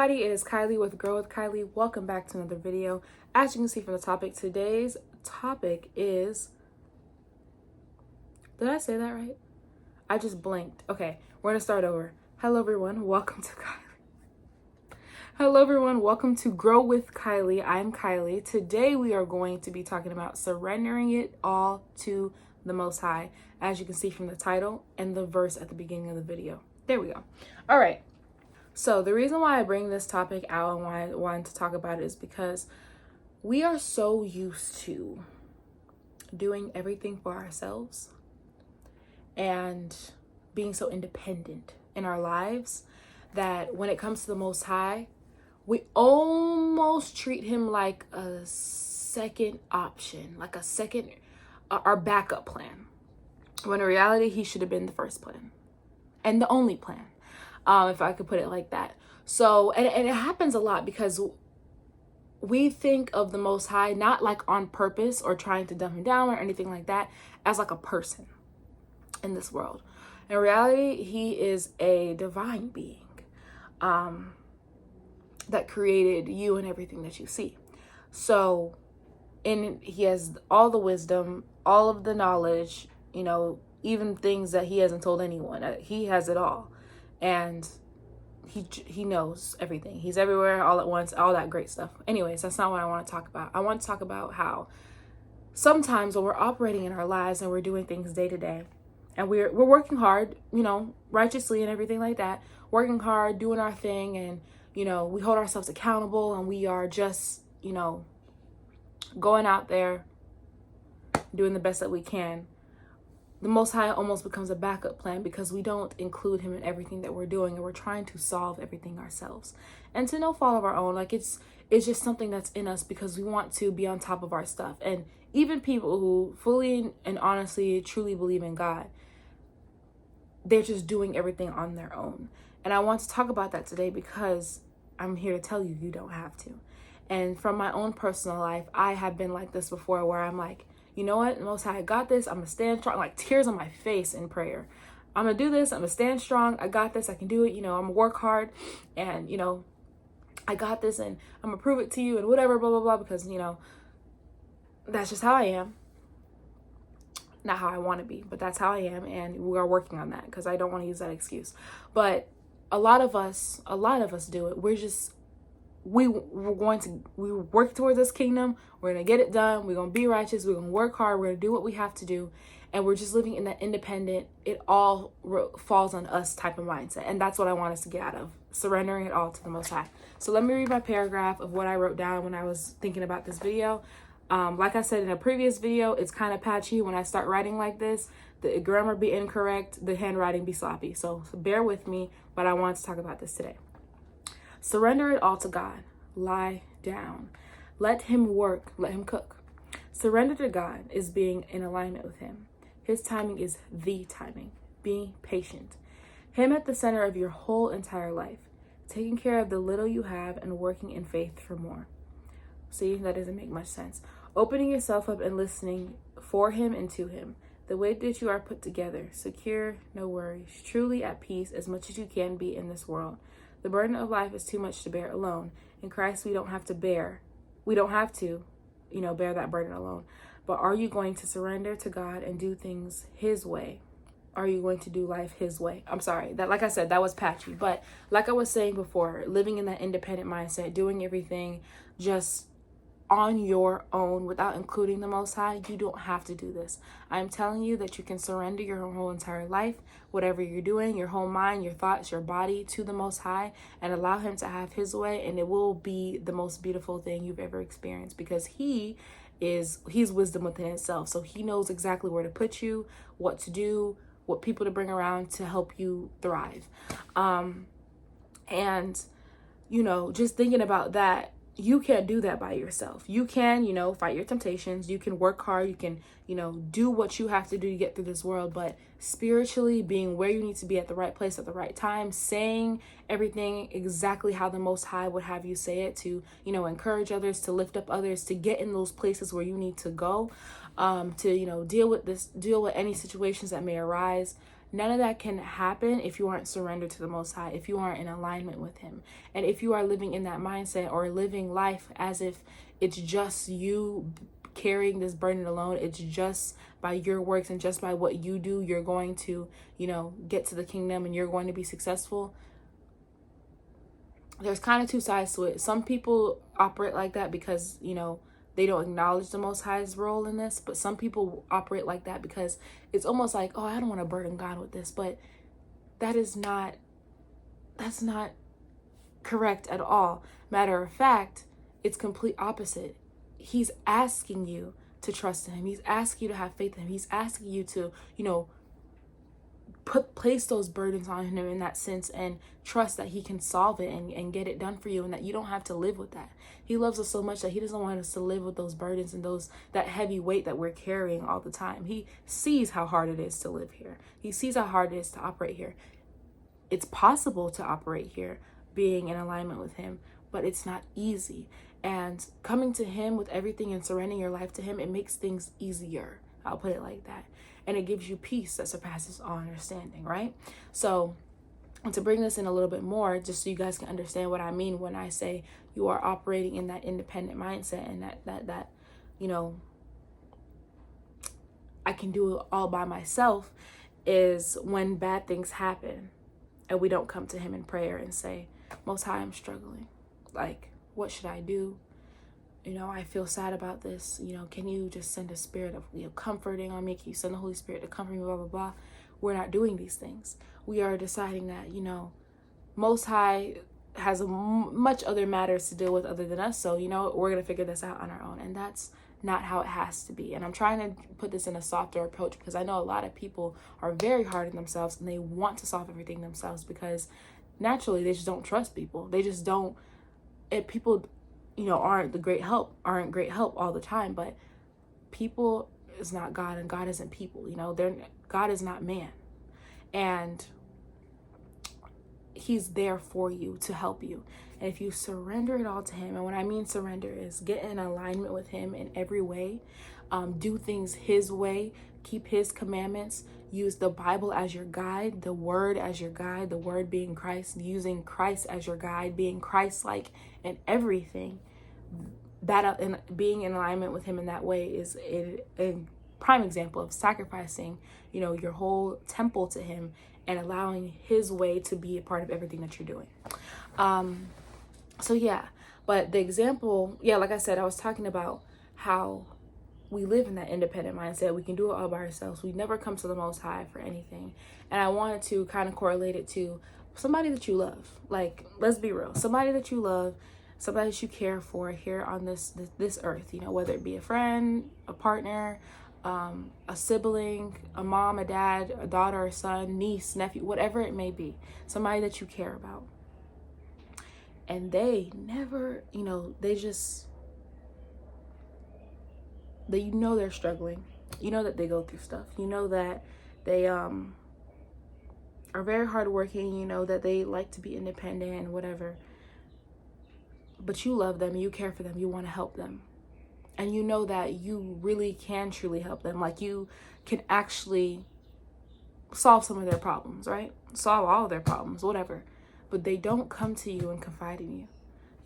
everybody, it is Kylie with Grow with Kylie. Welcome back to another video. As you can see from the topic, today's topic is, did I say that right? I just blinked. Okay, we're gonna start over. Hello everyone, welcome to Kylie. Hello everyone, welcome to Grow with Kylie. I'm Kylie. Today we are going to be talking about surrendering it all to the Most High, as you can see from the title and the verse at the beginning of the video. There we go. All right. So the reason why I bring this topic out and why I wanted to talk about it is because we are so used to doing everything for ourselves and being so independent in our lives that when it comes to the Most High, we almost treat him like a second option, like our backup plan. When in reality, he should have been the first plan and the only plan. If I could put it like that. So, and it happens a lot because we think of the Most High, not like on purpose or trying to dumb him down or anything like that, as like a person in this world. In reality, he is a divine being that created you and everything that you see. So, he has all the wisdom, all of the knowledge, even things that he hasn't told anyone. He has it all. And he knows everything. He's everywhere all at once, all that great stuff. Anyways, that's not what I want to talk about. I want to talk about how sometimes when we're operating in our lives and we're doing things day to day and we're working hard, righteously and everything like that, working hard, doing our thing, and, we hold ourselves accountable and we are just, going out there doing the best that we can. The Most High almost becomes a backup plan because we don't include him in everything that we're doing, and we're trying to solve everything ourselves. And to no fault of our own, like it's just something that's in us because we want to be on top of our stuff. And even people who fully and honestly, truly believe in God, they're just doing everything on their own. And I want to talk about that today because I'm here to tell you, you don't have to. And from my own personal life, I have been like this before where I'm like, you know what, Most High, I got this. I'm going to stand strong, like tears on my face in prayer. I'm going to do this. I'm going to stand strong. I got this. I can do it. I'm going to work hard and, I got this and I'm going to prove it to you and whatever, blah, blah, blah, because, that's just how I am. Not how I want to be, but that's how I am. And we are working on that because I don't want to use that excuse. But a lot of us do it. We work towards this kingdom. We're going to get it done. We're going to be righteous. We're going to work hard. We're going to do what we have to do. And we're just living in that independent, it all falls on us type of mindset. And that's what I want us to get out of, surrendering it all to the Most High. So let me read my paragraph of what I wrote down when I was thinking about this video. Like I said in a previous video, it's kind of patchy when I start writing like this. The grammar be incorrect, the handwriting be sloppy. So bear with me, but I want to talk about this today. Surrender it all to God. Lie down. Let him work. Let him cook. Surrender to God is being in alignment with him. His timing is the timing. Be patient. Him at the center of your whole entire life. Taking care of the little you have and working in faith for more. See, that doesn't make much sense. Opening yourself up and listening for him and to him. The way that you are put together. Secure, no worries. Truly at peace as much as you can be in this world. The burden of life is too much to bear alone. In Christ, we don't have to, bear that burden alone. But are you going to surrender to God and do things his way? Are you going to do life his way? I'm sorry, that, like I said, that was patchy. But like I was saying before, living in that independent mindset, doing everything just on your own without including the Most High, you don't have to do this. I'm telling you that you can surrender your whole entire life, whatever you're doing, your whole mind, your thoughts, your body, to the Most High, and allow him to have his way, and it will be the most beautiful thing you've ever experienced because he's wisdom within itself. So he knows exactly where to put you, what to do, what people to bring around to help you thrive. Just thinking about that, you can't do that by yourself. You can, fight your temptations. You can work hard. You can, do what you have to do to get through this world. But spiritually, being where you need to be at the right place at the right time, saying everything exactly how the Most High would have you say it, to, encourage others, to lift up others, to get in those places where you need to go, to, deal with any situations that may arise. None of that can happen if you aren't surrendered to the Most High, if you aren't in alignment with Him. And if you are living in that mindset or living life as if it's just you carrying this burden alone, it's just by your works and just by what you do, you're going to, get to the kingdom and you're going to be successful. There's kind of two sides to it. Some people operate like that because, they don't acknowledge the Most High's role in this, but some people operate like that because it's almost like, oh, I don't want to burden God with this, but that's not correct at all. Matter of fact, it's complete opposite. He's asking you to trust in Him. He's asking you to have faith in Him. He's asking you to, place those burdens on Him in that sense and trust that He can solve it and get it done for you, and that you don't have to live with that. He loves us so much that He doesn't want us to live with those burdens and that heavy weight that we're carrying all the time. He sees how hard it is to live here. He sees how hard it is to operate here. It's possible to operate here being in alignment with Him, but it's not easy. And coming to Him with everything and surrendering your life to Him, it makes things easier. I'll put it like that. And it gives you peace that surpasses all understanding, right? So, and to bring this in a little bit more, just so you guys can understand what I mean when I say you are operating in that independent mindset and that I can do it all by myself, is when bad things happen and we don't come to Him in prayer and say, Most High, I'm struggling. Like, what should I do? I feel sad about this. Can you just send a spirit of comforting on me? Can you send the Holy Spirit to comfort me, blah, blah, blah. We're not doing these things. We are deciding that, Most High has much other matters to deal with other than us. So, we're going to figure this out on our own. And that's not how it has to be. And I'm trying to put this in a softer approach because I know a lot of people are very hard on themselves and they want to solve everything themselves because naturally they just don't trust people. They just don't. People aren't great help all the time, but people is not God and God isn't people. God is not man, and He's there for you to help you. And if you surrender it all to Him, and what I mean surrender is get in alignment with Him in every way, do things His way, keep His commandments, use the Bible as your guide, the Word as your guide, the Word being Christ, using Christ as your guide, being Christ-like in everything. That and being in alignment with Him in that way is a prime example of sacrificing, your whole temple to Him and allowing His way to be a part of everything that you're doing. So yeah, but the example, like I said, I was talking about how we live in that independent mindset. We can do it all by ourselves. We never come to the Most High for anything. And I wanted to kind of correlate it to somebody that you love. Like, let's be real. Somebody that you love, somebody that you care for here on this earth, whether it be a friend, a partner, a sibling, a mom, a dad, a daughter, a son, niece, nephew, whatever it may be, somebody that you care about. And they never, they're struggling. That they go through stuff. That they are very hardworking, that they like to be independent and whatever. But you love them, you care for them, you want to help them. And that you really can truly help them. Like, you can actually solve some of their problems, right? Solve all of their problems, whatever. But they don't come to you and confide in you.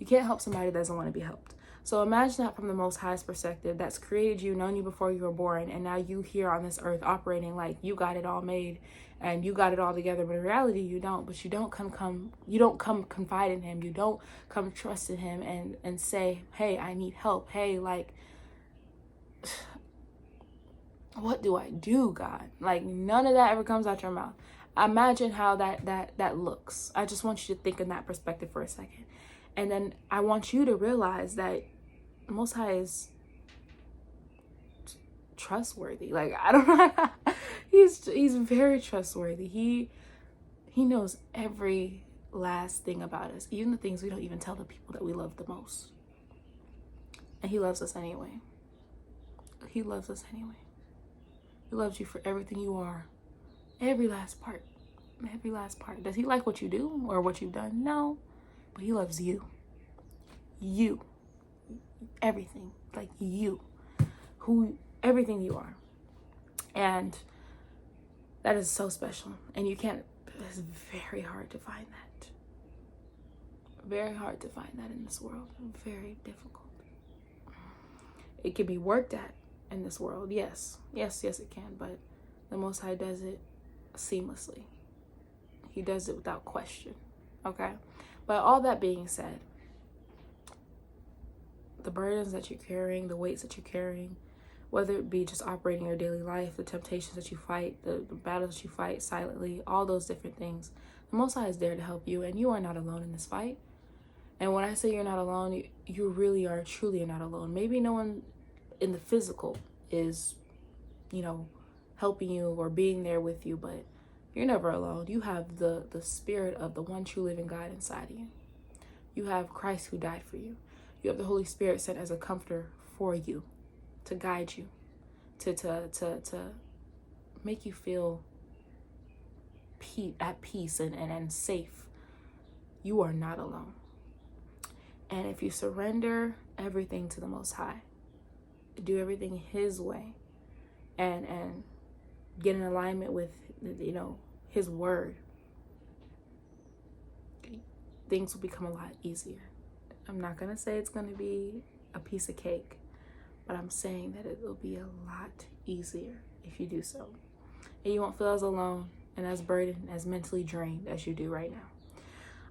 You can't help somebody that doesn't want to be helped. So imagine that from the Most High's perspective, that's created you, known you before you were born, and now you here on this earth operating like you got it all made and you got it all together. But in reality, you don't. But you don't come confide in Him. You don't come trust in Him and say, hey, I need help. Hey, like, what do I do, God? Like, none of that ever comes out your mouth. Imagine how that looks. I just want you to think in that perspective for a second. And then I want you to realize that Most High is trustworthy. Like, I don't know. He's very trustworthy. He knows every last thing about us, even the things we don't even tell the people that we love the most. And He loves us anyway. He loves us anyway. He loves you for everything you are. Every last part. Every last part. Does He like what you do or what you've done? No. But He loves you. You. Everything. Like, you. Everything you are. And That is so special. And you can't, it's very hard to find that. Very hard to find that in this world. Very difficult. It can be worked at in this world. Yes, it can. But the Most High does it seamlessly. He does it without question. Okay? But all that being said, the burdens that you're carrying, the weights that you're carrying, whether it be just operating your daily life, the temptations that you fight, the battles that you fight silently, all those different things, the Most High is there to help you, and you are not alone in this fight. And when I say you're not alone, you really are truly not alone. Maybe no one in the physical is, helping you or being there with you, but you're never alone. You have the spirit of the one true living God inside of you. You have Christ who died for you. You have the Holy Spirit sent as a comforter for you, to guide you, to make you feel at peace and safe. You are not alone. And if you surrender everything to the Most High, do everything His way, and get in alignment with, His word, things will become a lot easier. I'm not going to say it's going to be a piece of cake, but I'm saying that it will be a lot easier if you do so. And you won't feel as alone and as burdened, as mentally drained as you do right now.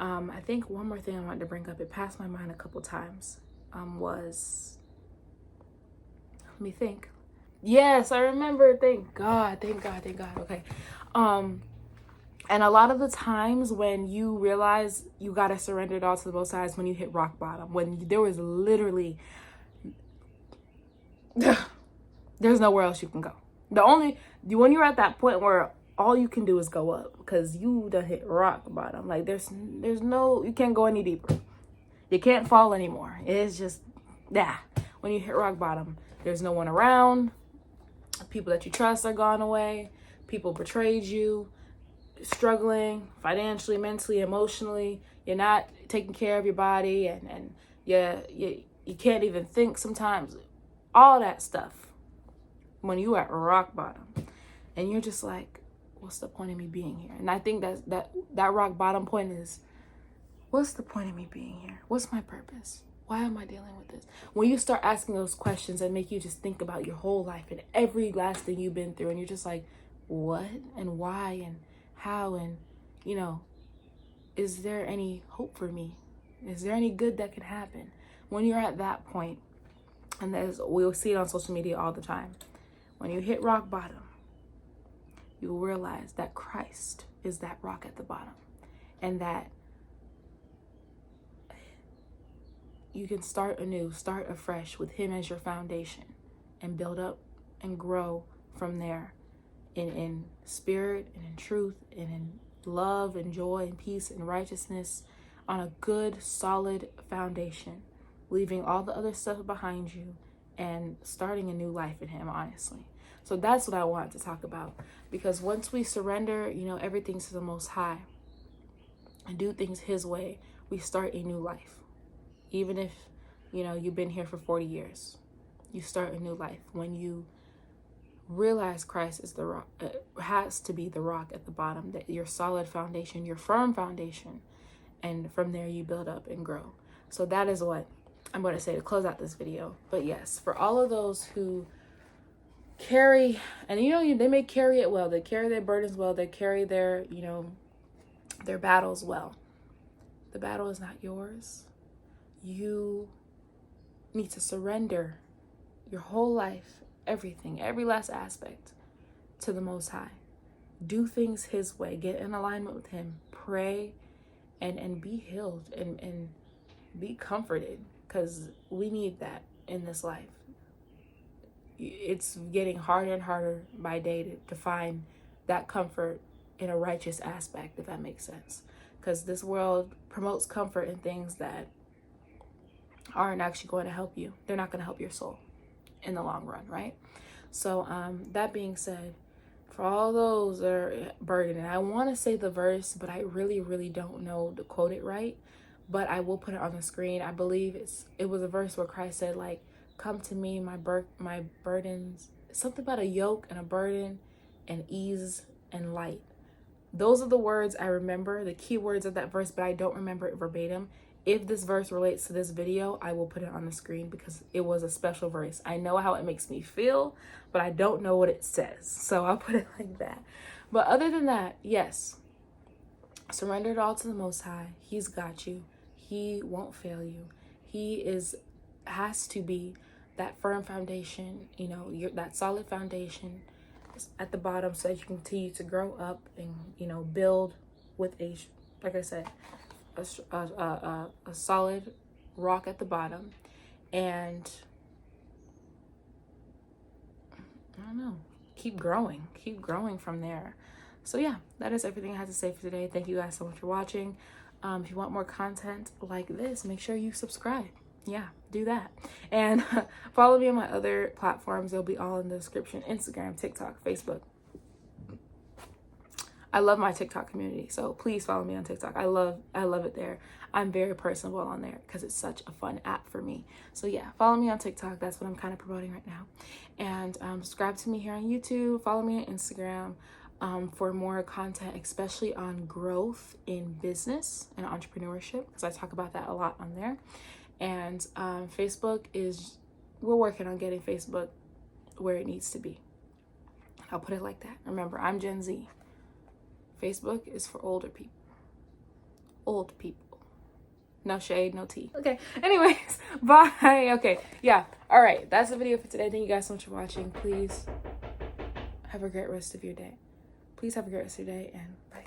I think one more thing I wanted to bring up, it passed my mind a couple times, was, let me think. Yes, I remember. Thank God. Okay. And a lot of the times when you realize you got to surrender it all to the Most High is when you hit rock bottom, when there was literally, there's nowhere else you can go. When you're at that point where all you can do is go up, because you done hit rock bottom. Like there's no, you can't go any deeper. You can't fall anymore. It's just, when you hit rock bottom, there's no one around. People that you trust are gone away. People betrayed you. Struggling financially, mentally, emotionally. You're not taking care of your body, and you can't even think sometimes. All that stuff. When you at rock bottom, and you're just like, what's the point of me being here? And I think that rock bottom point is, what's the point of me being here? What's my purpose? Why am I dealing with this? When you start asking those questions that make you just think about your whole life and every last thing you've been through, and you're just like, what and why and how, and is there any hope for me? Is there any good that can happen? When you're at that point, and we'll see it on social media all the time, when you hit rock bottom, you'll realize that Christ is that rock at the bottom, and that you can start anew, start afresh with Him as your foundation, and build up and grow from there in spirit and in truth and in love and joy and peace and righteousness, on a good, solid foundation, leaving all the other stuff behind you and starting a new life in Him, honestly. So that's what I wanted to talk about, because once we surrender, everything to the Most High and do things His way, we start a new life. Even if, you've been here for 40 years, you start a new life when you realize Christ is the rock, has to be the rock at the bottom, that your solid foundation, your firm foundation, and from there you build up and grow. So that is what I'm going to say to close out this video. But yes, for all of those who carry, and they may carry it well, they carry their burdens well, they carry their their battles well, the battle is not yours. You need to surrender your whole life, everything, every last aspect, to the Most High. Do things His way. Get in alignment with Him. Pray and be healed and be comforted, because we need that in this life. It's getting harder and harder by day to find that comfort in a righteous aspect, if that makes sense. Because this world promotes comfort in things that aren't actually going to help you. They're not going to help your soul in the long run, right? So that being said, for all those that are burdened, and I want to say the verse, but I really don't know to quote it right, but I will put it on the screen. I believe it was a verse where Christ said, like, come to me, my burdens, something about a yoke and a burden and ease and light. Those are the words I remember, the key words of that verse, but I don't remember it verbatim. If this verse relates to this video, I will put it on the screen because it was a special verse. I know how it makes me feel, but I don't know what it says. So I'll put it like that. But other than that, yes, surrender it all to the Most High. He's got you. He won't fail you. He has to be that firm foundation, you know, that solid foundation at the bottom, so that you continue to grow up and, you know, build with like I said, a solid rock at the bottom. And I don't know, keep growing from there. So yeah, that is everything I had to say for today. Thank you guys so much for watching. If you want more content like this, make sure you subscribe. Yeah, do that. And follow me on my other platforms. They'll be all in the description: Instagram, TikTok, Facebook. I love my TikTok community, so please follow me on TikTok. I love it there. I'm very personable on there because it's such a fun app for me. So yeah, follow me on TikTok. That's what I'm kind of promoting right now. And subscribe to me here on YouTube. Follow me on Instagram for more content, especially on growth in business and entrepreneurship, because I talk about that a lot on there. And Facebook we're working on getting Facebook where it needs to be. I'll put it like that. Remember, I'm Gen Z. Facebook is for older people. Old people. No shade, no tea. Okay, anyways, bye. Okay, yeah. All right, that's the video for today. Thank you guys so much for watching. Please have a great rest of your day. And bye.